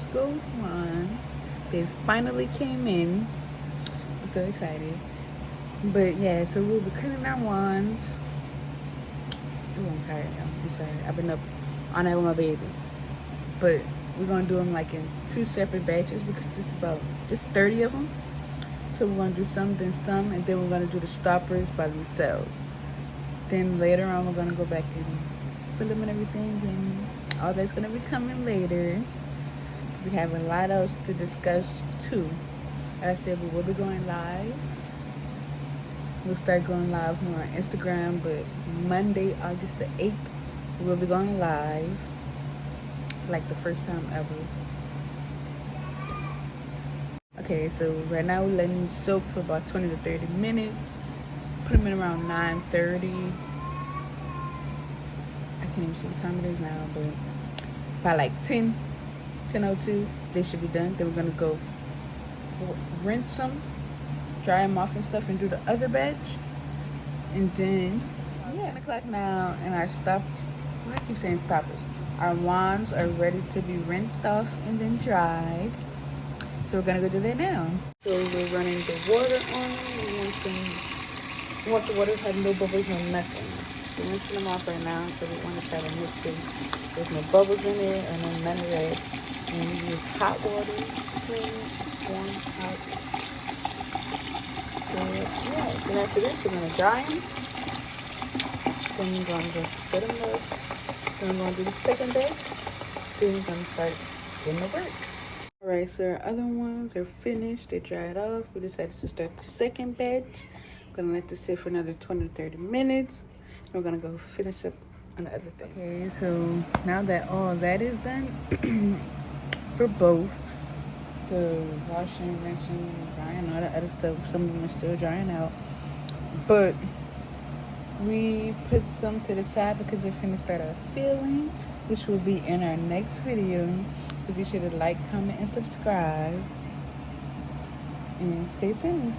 Costco one. They finally came in. I'm so excited. But yeah, so we'll be cutting our wands. Oh, I'm tired now. I'm sorry. I've been up all night with my baby. But we're gonna do them like in 2 separate batches because just 30 of them. So we're gonna do some, then some, and then we're gonna do the stoppers by themselves. Then later on, we're gonna go back and fill them and everything, and all that's gonna be coming later. We have a lot else to discuss too. As I said, we will be going live. We'll start going live more on Instagram, but Monday, August the 8th, we'll be going live. Like the first time ever. Okay, so right now we're letting these soak for about 20 to 30 minutes. Put them in around 9:30. I can't even see what time it is now, but by like 10:02, they should be done. Then we're gonna go rinse them, dry them off and stuff, and do the other batch. And then, yeah, 10 o'clock now, and our I keep saying stoppers. Our wands are ready to be rinsed off and then dried. So we're gonna go do that now. So we're running the water on. We want the water to have no bubbles, no nothing. So we're rinsing them off right now. So we want to try to make sure there's no bubbles in it or none of that. And we use hot water, clean, warm, hot. So yeah, then after this we're gonna dry them. Then we're gonna go set them up. Then we're gonna do the second batch. Then we're gonna start getting to work. Alright, so our other ones are finished. They dried off. We decided to start the second batch. Gonna let this sit for another 20 to 30 minutes. We're gonna go finish up on the other thing. Okay, so now that all that is done for both the washing, rinsing, drying, all that other stuff, some of them are still drying out. But we put some to the side because we're gonna start our filling, which will be in our next video. So be sure to like, comment, and subscribe. And stay tuned.